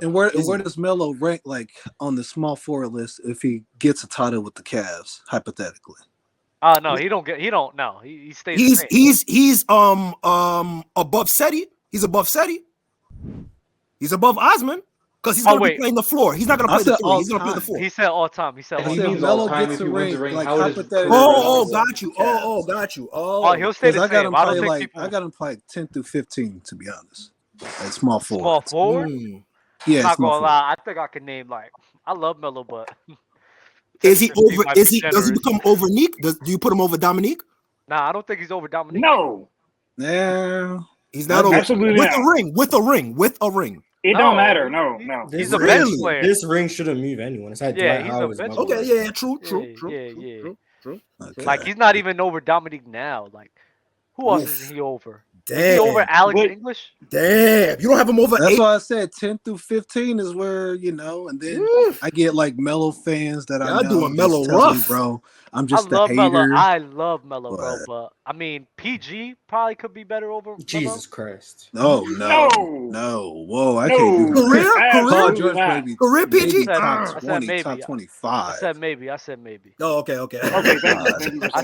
And where does Melo rank like on the small forward list if he gets a title with the Cavs, hypothetically? No, he don't. No, he stays. He's above Seti. He's above Seti. He's above Osman because he's going to be playing the floor. He's not going to play the three. He's going to play the four. He said all time. He said Melo gets a ring. Like hypothetically. Got you. Oh, he'll stay the same. I got him play 10 through 15 to be honest. At small forward. Small forward. Yeah, I'm not gonna lie. I think I can name I love Melo, but is he over? Does he become over Nick? Do you put him over Dominique? Nah, I don't think he's over Dominique. No. Yeah. He's not over. With a ring. It don't matter. No. He's a bench player. This ring shouldn't move anyone. It's like Dwight Howard's. Okay, yeah, true. Okay. Like he's not even over Dominique now. Like who else is he over? Damn. Is he over Alex English? Damn, you don't have him over. That's 8? why I said 10 through 15 is where and then I get like Melo fans that I know. Doing Melo rough, bro. I'm just a hater. Melo. I love Melo, bro. But I mean, PG probably could be better over Jesus Christ. No. Whoa, I can't do Career PG. Top 20, top 25. I said maybe. Oh, okay. I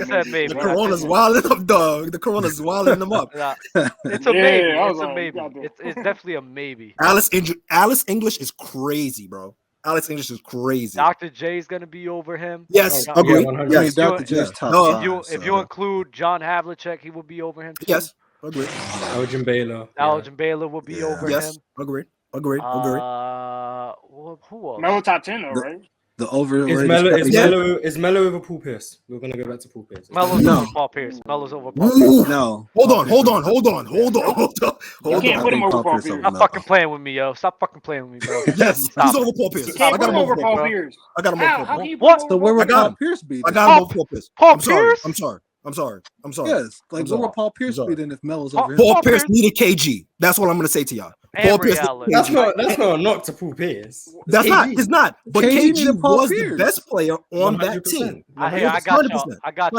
said maybe. The Corona's wilding up, dog. The Corona's wilding them up. It's a maybe. It's a maybe. It's definitely a maybe. Alice English is crazy, bro. Alex English is crazy. Dr. J is gonna be over him. Yes, agree. Yes, Dr. J's top. If you include John Havlicek, he will be over him too. Yes, agree. Elgin Baylor will be over him. Yes, agree. Who else? Melo top 10 though, right? The over is Melo over Paul Pierce? We're gonna go back to Paul Pierce. Melo's over Paul Pierce. Melo's over Paul Pierce. No. Hold on. You can't put him over Paul Pierce. Stop fucking playing with me, yo. Stop fucking playing with me, bro. Yes, he's over Paul Pierce. I got him over Paul Pierce. I got him over Paul Pierce. What? So where would Paul Pierce be? I got him over Paul Pierce. Paul Pierce? I'm sorry. Yes, like where would Paul Pierce be then if Melo's over him? Paul Pierce needed KG. That's what I'm gonna say to y'all. Paul Pierce. That's not a knock to Paul Pierce. That's not. It's not. But KG was the best player on 100%. that team. I got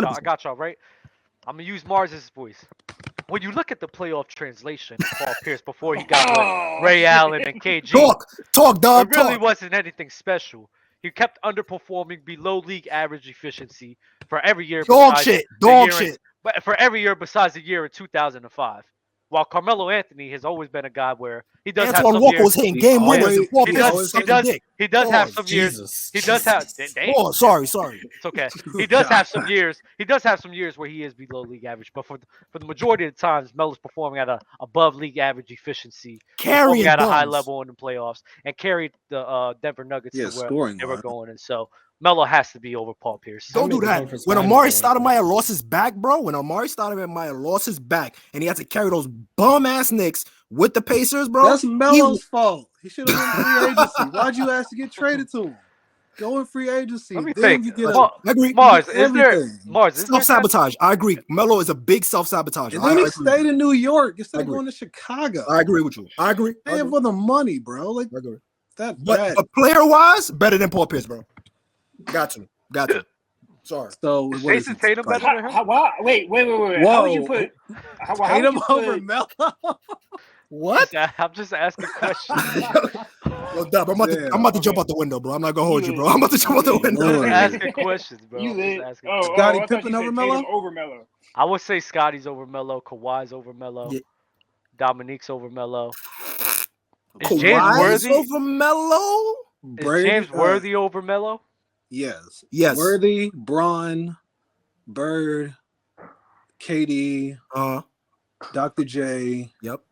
y'all. Right. I'm gonna use Mars's voice. When you look at the playoff translation of Paul Pierce before he got with Ray Allen and KG, talk, dog. It really wasn't anything special. He kept underperforming below league average efficiency for every year. Dog shit. But for every year besides the year in 2005. While Carmelo Anthony has always been a guy where he does have some Walker years. was hitting game winners. He does have some years. He does have. Oh, sorry. It's okay. He does have some years. He does have some years where he is below league average. But for the majority of the times, Melo's performing at a above league average efficiency, performing at a high level in the playoffs, and carried the Denver Nuggets to where they were going. And so Melo has to be over Paul Pierce. Don't do that. When Amari Stoudemire lost his back, bro, lost his back, and he had to carry those bum-ass Knicks with the Pacers, bro. That's Melo's fault. He should have been free agency. Why'd you ask to get traded to him? Go in free agency. Let me think. I agree. Mars, is there self-sabotage? I agree. Melo is a big self-sabotage. And then he stayed in New York instead of going to Chicago. I agree with you. I agree. Paying for the money, bro. Like, I agree. But player-wise, better than Paul Pierce, bro. Got to. Sorry. So is Jason Tatum better than him? Wait. Whoa. How would you put Tatum over Melo? What? I'm just asking questions. Yo, Dub, I'm about to jump out the window, bro. I'm not gonna hold you, bro. I'm about to jump out the window. I'm asking questions, bro. Scottie Pippen over Melo? I would say Scotty's over Melo. Kawhi's over Melo. Yeah. Dominique's over Melo. Is James Worthy over Melo? Is James Worthy over Melo? Yes. Worthy, Braun, Bird, KD, Dr. J. Yep.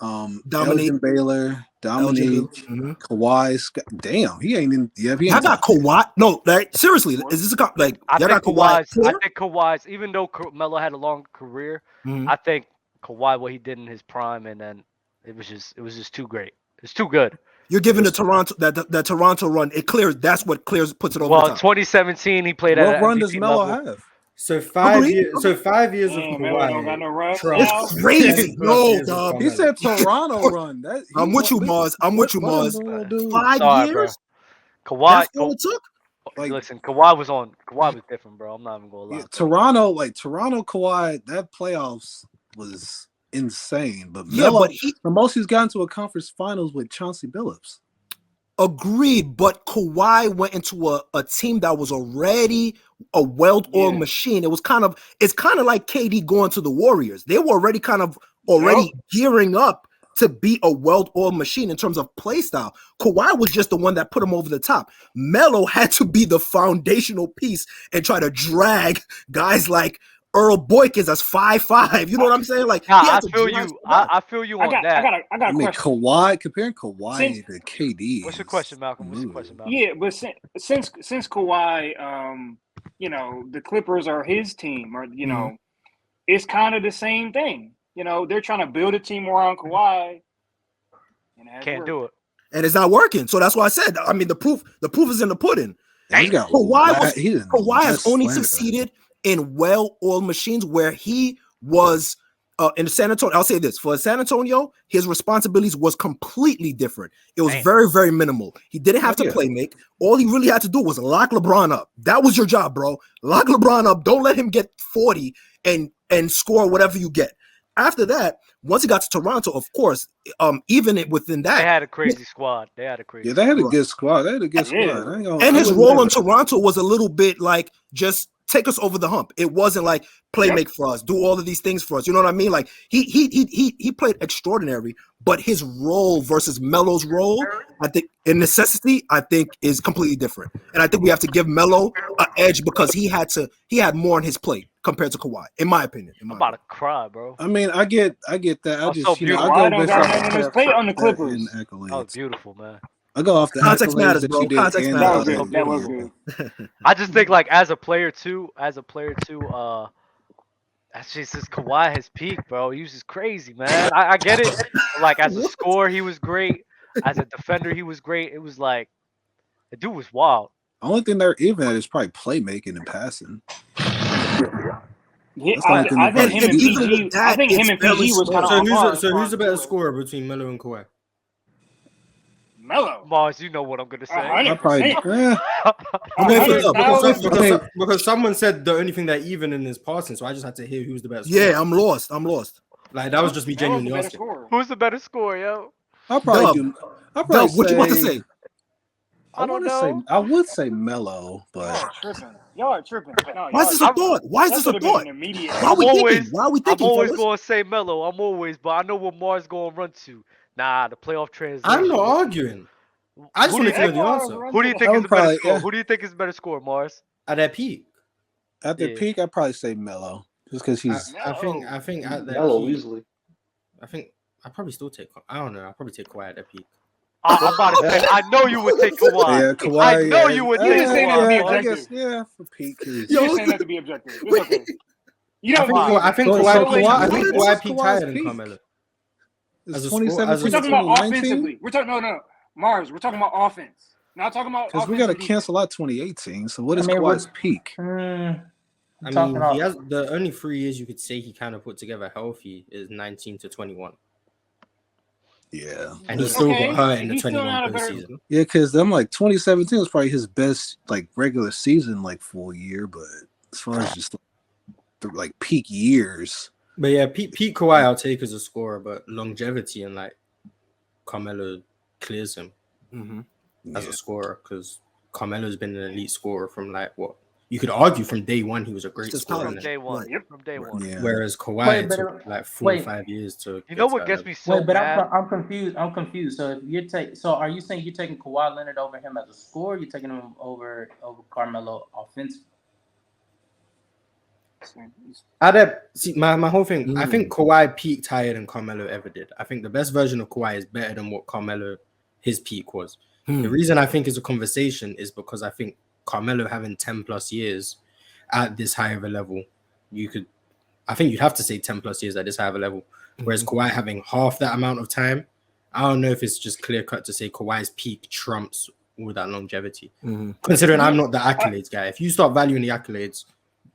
Dominique Baylor, Dominique, Kawhi. Damn, he ain't in. Yeah, I got Kawhi. No, like seriously, is this like? I think Kawhi's. Even though Melo had a long career, I think Kawhi what he did in his prime, and then it was just too great. It's too good. You're giving the Toronto that Toronto run. It clears. That's what clears puts it over. Well, 2017 he played at. What run does Melo have? So 5 years. So 5 years of Kawhi. It's crazy. No, dog. He said Toronto run. I'm with you, Mars. 5 years. Kawhi. That's all it took. Listen, Kawhi was different, bro. I'm not even gonna lie. Toronto, Kawhi. That playoffs was insane. But Yeah, Melo, but the most he's gotten to a conference finals with Chauncey Billups. Agreed, but Kawhi went into a team that was already a well-oiled machine. It's kind of like KD going to the Warriors. They were already gearing up to be a well-oiled machine in terms of play style. Kawhi was just the one that put him over the top. Melo had to be the foundational piece and try to drag guys like Earl Boykins as 5'5". You know what I'm saying? Like, I feel you. I feel you on that. I got a question. Comparing Kawhi to KD. What's your question, Malcolm? Yeah, but since Kawhi, the Clippers are his team, or it's kind of the same thing. They're trying to build a team around Kawhi, and can't do it, and it's not working. So that's why I said. I mean, the proof is in the pudding. Kawhi has only succeeded in well-oiled machines where he was in San Antonio. I'll say this: for San Antonio, his responsibilities was completely different. It was very, very minimal. He didn't have to play make. All he really had to do was lock LeBron up. That was your job, bro. Lock LeBron up. Don't let him get 40 and score whatever you get. After that, once he got to Toronto, of course, even within that, they had a crazy squad. They had a good squad. And his role in Toronto was a little bit like just take us over the hump. It wasn't like play make for us, do all of these things for us. You know what I mean? Like he played extraordinary, but his role versus Melo's role, I think, in necessity, I think is completely different. And I think we have to give Melo an edge because he had more on his plate compared to Kawhi, in my opinion. I'm about to cry, bro. I mean, I get that. I just I don't got his plate on the Clippers. That was beautiful, man. I go off the context matters, bro. Context matters. That was good. I just think like as a player too, that's just Kawhi has peaked, bro. He was just crazy, man. I get it. Like as a scorer, he was great. As a defender, he was great. It was like the dude was wild. The only thing they're even at is probably playmaking and passing. Yeah, I think him and PG was kind of So who's the better scorer between Melo and Kawhi? Melo. Mars, you know what I'm gonna say. Because someone said the only thing that even in is passing, so I just had to hear who's the best. Yeah, I'm lost. Like that was just me genuinely asking. Who's the better scorer, yo? I'll probably what you want to say? I don't know. I would say Melo, but y'all are tripping. No, why is this a thought? Why is this a thought? Why are we thinking? I'm always gonna say Melo. But I know what Mars gonna run to. Nah, the playoff transition. I'm not arguing. I just want to know the answer. Who do you think is the better scorer? Who do you think is the better scorer, Mars? At their peak. At their peak, I'd probably say Melo, just because he's. I think at their Melo peak, easily. I think I'd probably still take. I don't know. I'd probably take Kawhi at their peak. I'm about to say. I know you would take Kawhi. Yeah, Kawhi. I know you would take Kawhi. I guess, for peak. You're saying that to be objective. It's okay. You don't I think Kawhi peaked higher than Carmelo. It's we're talking about offensively. We're talking Mars. We're talking about offense. Not talking about because we got to cancel out 2018. So what is Kawhi's peak? I mean, he has the only 3 years you could say he kind of put together healthy is 19 to 21. Yeah, and he still got hurt in the 21 season. Yeah, because I'm like 2017 was probably his best like regular season like full year, but as far as just like peak years. But yeah, peak Kawhi I'll take as a scorer, but longevity and like Carmelo clears him as a scorer because Carmelo's been an elite scorer from like what you could argue from day one he was a great scorer. From day one. Yeah. Whereas Kawhi took like 4 or 5 years to. You know what gets me so mad? I'm confused. So if are you saying you're taking Kawhi Leonard over him as a scorer? You're taking him over Carmelo offensively? My whole thing. I think Kawhi peaked higher than Carmelo ever did. I think the best version of Kawhi is better than what Carmelo his peak was. The reason I think it's a conversation is because I think Carmelo having 10 plus years at this high of a level, I think you'd have to say 10 plus years at this high of a level. Whereas Kawhi having half that amount of time, I don't know if it's just clear cut to say Kawhi's peak trumps all that longevity. Considering I'm not the accolades guy. If you start valuing the accolades,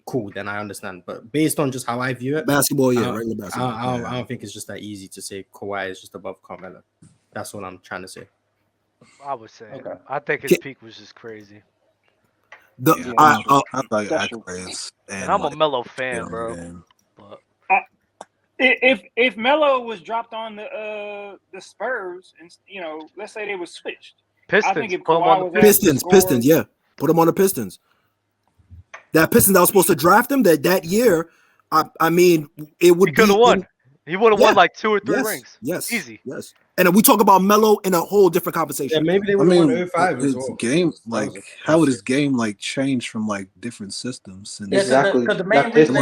cool, then I understand. But based on just how I view it, regular basketball. I don't think it's just that easy to say Kawhi is just above Carmelo. That's what I'm trying to say. I would say. Okay. I think his peak was just crazy. I thought accolades. And I'm a Melo fan, bro. But if Melo was dropped on the Spurs, and let's say they was switched, Pistons. I think if Kawhi was Pistons, yeah, put him on the Pistons. That Pistons that was supposed to draft him that year. I mean, it would. He could have won. He would have won like 2 or 3 rings. Yes, easy. Yes. And we talk about Melo in a whole different conversation. Yeah, maybe they would have won 05 as well. Game, how would his game change from different systems? And exactly. Because the main reason they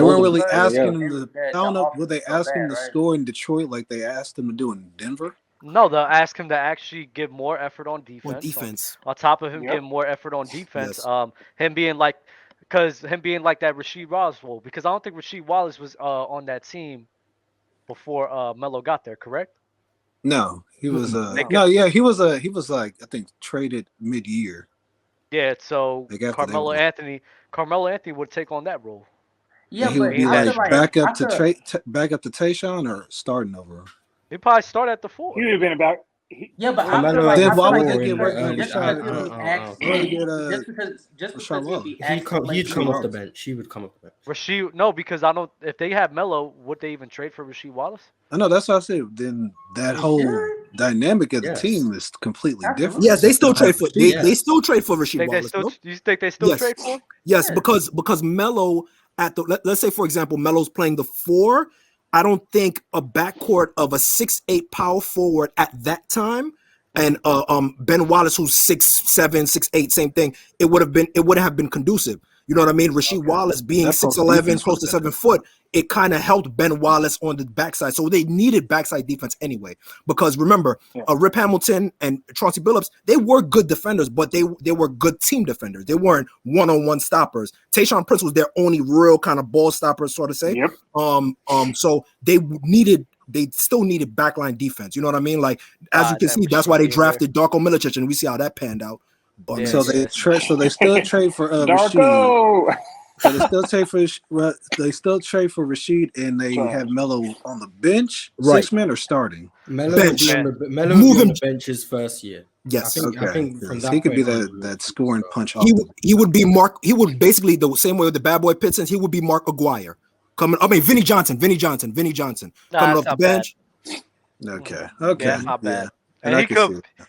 weren't really asking him to. I don't know. Would they ask him to score in Detroit like they asked him to do in Denver? No, they'll ask him to actually give more effort on defense. On top of him getting more effort on defense, him being like that Rasheed Wallace role. Because I don't think Rasheed Wallace was on that team before Melo got there. Correct? No, he was he was I think traded mid-year. Yeah, so Carmelo Anthony would take on that role. Yeah, and he would be back up to Tayshaun or starting over. He'd probably start at the 4. He would have been about. Yeah, but I feel like then why would they get just because he'd come off the bench. He would come off the bench. Rasheed, no, because I don't. If they have Melo, would they even trade for Rasheed Wallace? I know that's what I said. Then that whole dynamic of the team is completely different. Yes, they still trade for. They still trade for Rasheed Wallace. You think they still trade for him? Yes, because Melo at the let's say for example Melo's playing the 4. I don't think a backcourt of a 6'8" power forward at that time and Ben Wallace who's 6'7", 6'8", same thing. It would have been conducive. You know what I mean? Rasheed Wallace being 6'11", close to 7 foot, it kind of helped Ben Wallace on the backside. So they needed backside defense anyway. Because remember, Rip Hamilton and Chauncey Billups, they were good defenders, but they were good team defenders. They weren't one-on-one stoppers. Tayshaun Prince was their only real kind of ball stopper, sort of say. Yep. So they still needed backline defense. You know what I mean? Like as you can see, that's why they drafted Darko Milicic, and we see how that panned out. But so they still trade for Darko. Rashid. So they still trade for Rashid, and they have Melo on the bench, 6 men or starting. Melo would be on the bench his first year. Yes, I think from that he could be that scoring punch. He would be Mark. He would basically the same way with the bad boy Pistons. He would be Mark Aguirre Vinny Johnson coming off the bench. Okay, that's not bad. And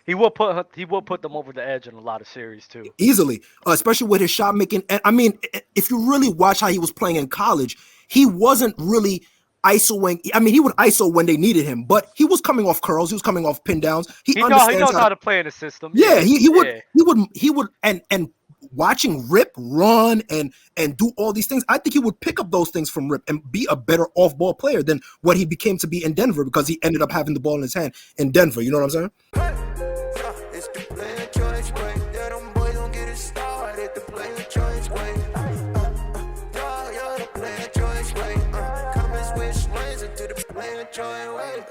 he will put them over the edge in a lot of series too. Easily, especially with his shot making. And I mean, if you really watch how he was playing in college, he wasn't really ISOing. I mean, he would ISO when they needed him, but he was coming off curls. He was coming off pin downs. He knows how to play in the system. Yeah, he would and watching Rip run and do all these things, I think he would pick up those things from Rip and be a better off-ball player than what he became to be in Denver because he ended up having the ball in his hand in Denver. You know what I'm saying? It's the player choice way. Yeah, them boys don't get it started. The player choice way. The player choice way. Come and switch lanes into the player choice way.